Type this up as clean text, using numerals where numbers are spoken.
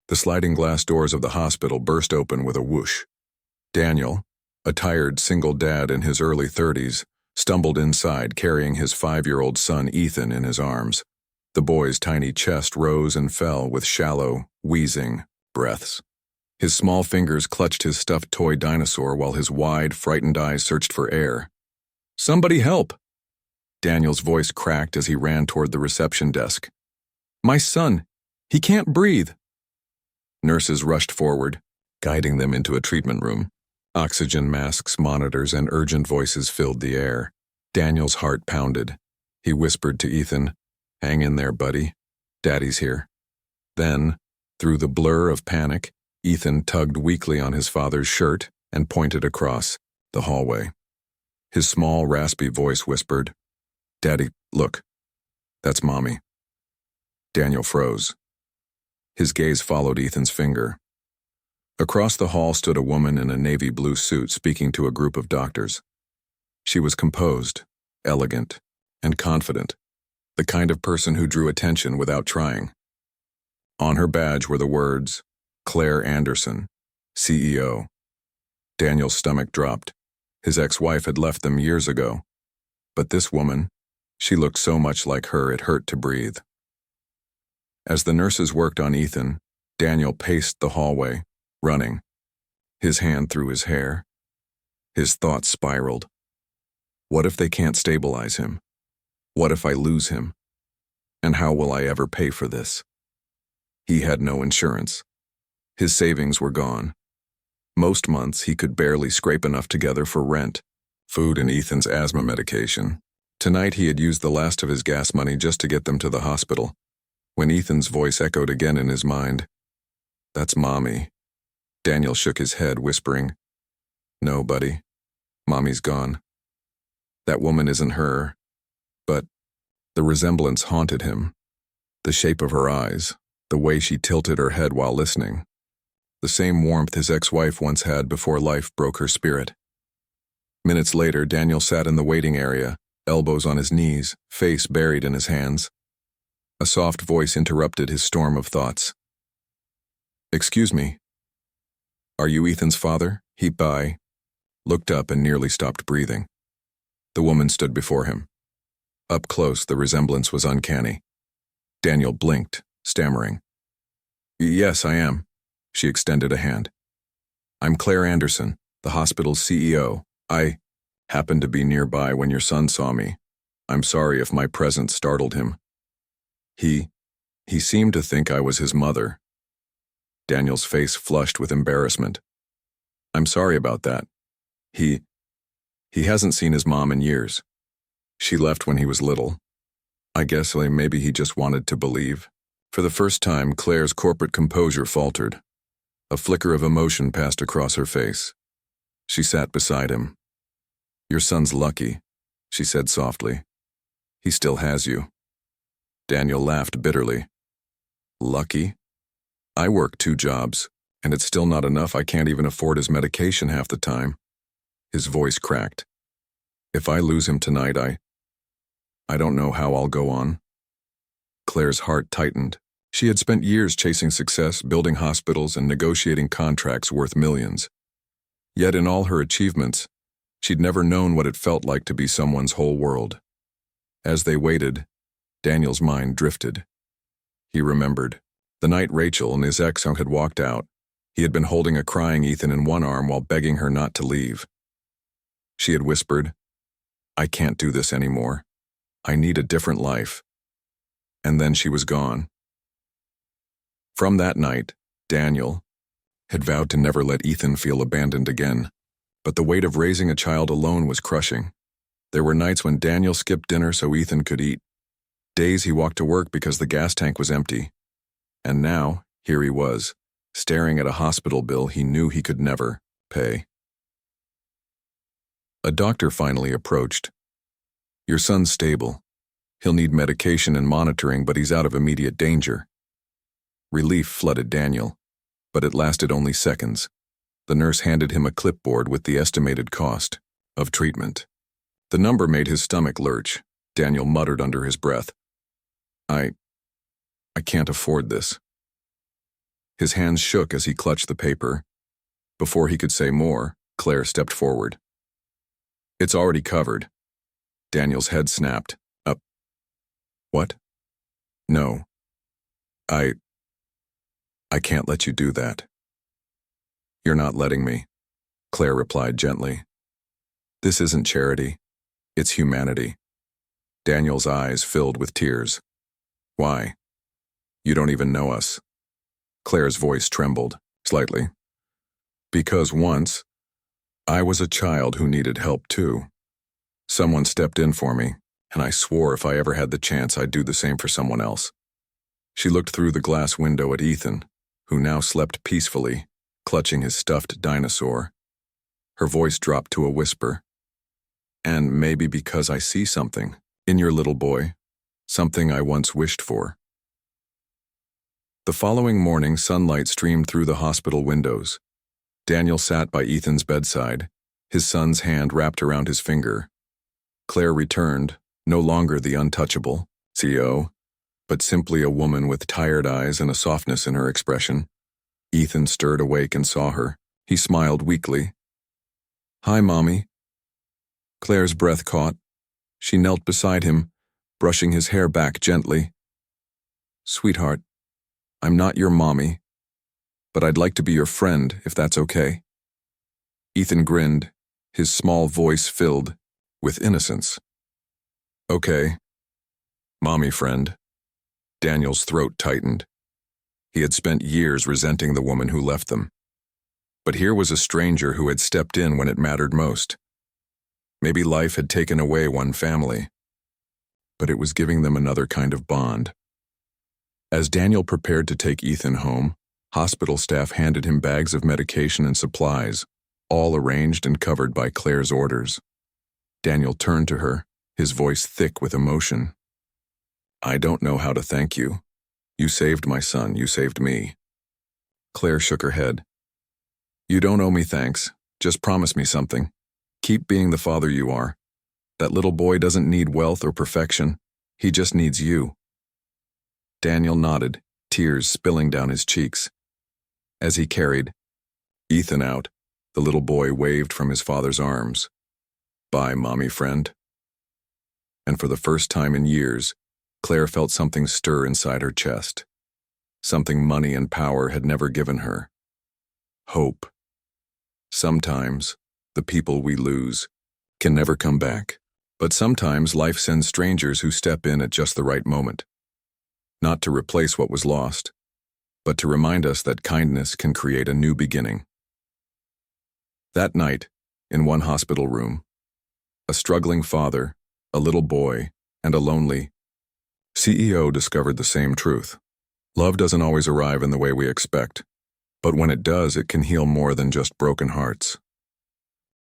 The sliding glass doors of the hospital burst open with a whoosh. Daniel, a tired single dad in his early 30s, stumbled inside carrying his 5-year-old son Ethan in his arms. The boy's tiny chest rose and fell with shallow, wheezing breaths. His small fingers clutched his stuffed toy dinosaur while his wide, frightened eyes searched for air. "Somebody help!" Daniel's voice cracked as he ran toward the reception desk. "My son! He can't breathe!" Nurses rushed forward, guiding them into a treatment room. Oxygen masks, monitors, and urgent voices filled the air. Daniel's heart pounded. He whispered to Ethan, "Hang in there, buddy. Daddy's here." Then, through the blur of panic, Ethan tugged weakly on his father's shirt and pointed across the hallway. His small, raspy voice whispered, "Daddy, look. That's Mommy." Daniel froze. His gaze followed Ethan's finger. Across the hall stood a woman in a navy blue suit speaking to a group of doctors. She was composed, elegant, and confident, the kind of person who drew attention without trying. On her badge were the words, "Claire Anderson, CEO." Daniel's stomach dropped. His ex-wife had left them years ago. But this woman, she looked so much like her it hurt to breathe. As the nurses worked on Ethan, Daniel paced the hallway, running, his hand through his hair. His thoughts spiraled. What if they can't stabilize him? What if I lose him? And how will I ever pay for this? He had no insurance. His savings were gone. Most months he could barely scrape enough together for rent, food, and Ethan's asthma medication. Tonight he had used the last of his gas money just to get them to the hospital. When Ethan's voice echoed again in his mind, "That's Mommy," Daniel shook his head, whispering, "No, buddy. Mommy's gone. That woman isn't her." But the resemblance haunted him. The shape of her eyes, the way she tilted her head while listening. The same warmth his ex-wife once had before life broke her spirit. Minutes later, Daniel sat in the waiting area, elbows on his knees, face buried in his hands. A soft voice interrupted his storm of thoughts. "Excuse me. Are you Ethan's father?" He looked up and nearly stopped breathing. The woman stood before him. Up close, the resemblance was uncanny. Daniel blinked, stammering. "Yes, I am." She extended a hand. "I'm Claire Anderson, the hospital's CEO. I happened to be nearby when your son saw me. I'm sorry if my presence startled him. He seemed to think I was his mother." Daniel's face flushed with embarrassment. "I'm sorry about that. He hasn't seen his mom in years. She left when he was little. I guess maybe he just wanted to believe." For the first time, Claire's corporate composure faltered. A flicker of emotion passed across her face. She sat beside him. "Your son's lucky," she said softly. "He still has you." Daniel laughed bitterly. "Lucky? I work 2 jobs, and it's still not enough. I can't even afford his medication half the time." His voice cracked. "If I lose him tonight, I don't know how I'll go on." Claire's heart tightened. She had spent years chasing success, building hospitals, and negotiating contracts worth millions. Yet in all her achievements, she'd never known what it felt like to be someone's whole world. As they waited, Daniel's mind drifted. He remembered the night Rachel and his ex had walked out. He had been holding a crying Ethan in one arm while begging her not to leave. She had whispered, "I can't do this anymore. I need a different life." And then she was gone. From that night, Daniel had vowed to never let Ethan feel abandoned again, but the weight of raising a child alone was crushing. There were nights when Daniel skipped dinner so Ethan could eat. Days he walked to work because the gas tank was empty. And now, here he was, staring at a hospital bill he knew he could never pay. A doctor finally approached. "Your son's stable. He'll need medication and monitoring, but he's out of immediate danger." Relief flooded Daniel, but it lasted only seconds. The nurse handed him a clipboard with the estimated cost of treatment. The number made his stomach lurch. Daniel muttered under his breath, I can't afford this." His hands shook as he clutched the paper. Before he could say more, Claire stepped forward. "It's already covered." Daniel's head snapped. Up. "What?" "No. I can't let you do that." "You're not letting me," Claire replied gently. "This isn't charity. It's humanity." Daniel's eyes filled with tears. "Why? You don't even know us." Claire's voice trembled, slightly. "Because once, I was a child who needed help too. Someone stepped in for me, and I swore if I ever had the chance I'd do the same for someone else." She looked through the glass window at Ethan, who now slept peacefully, clutching his stuffed dinosaur. Her voice dropped to a whisper. "And maybe because I see something in your little boy, something I once wished for." The following morning, sunlight streamed through the hospital windows. Daniel sat by Ethan's bedside, his son's hand wrapped around his finger. Claire returned, no longer the untouchable CO, but simply a woman with tired eyes and a softness in her expression. Ethan stirred awake and saw her. He smiled weakly. "Hi, Mommy." Claire's breath caught. She knelt beside him, brushing his hair back gently. "Sweetheart, I'm not your mommy, but I'd like to be your friend if that's okay." Ethan grinned, his small voice filled with innocence. "Okay, mommy friend." Daniel's throat tightened. He had spent years resenting the woman who left them. But here was a stranger who had stepped in when it mattered most. Maybe life had taken away one family, but it was giving them another kind of bond. As Daniel prepared to take Ethan home, hospital staff handed him bags of medication and supplies, all arranged and covered by Claire's orders. Daniel turned to her, his voice thick with emotion. "I don't know how to thank you. You saved my son, you saved me." Claire shook her head. "You don't owe me thanks. Just promise me something. Keep being the father you are. That little boy doesn't need wealth or perfection. He just needs you." Daniel nodded, tears spilling down his cheeks. As he carried Ethan out, the little boy waved from his father's arms. "Bye, mommy friend." And for the first time in years, Claire felt something stir inside her chest. Something money and power had never given her. Hope. Sometimes, the people we lose can never come back. But sometimes life sends strangers who step in at just the right moment. Not to replace what was lost, but to remind us that kindness can create a new beginning. That night, in one hospital room, a struggling father, a little boy, and a lonely CEO discovered the same truth. Love doesn't always arrive in the way we expect, but when it does, it can heal more than just broken hearts.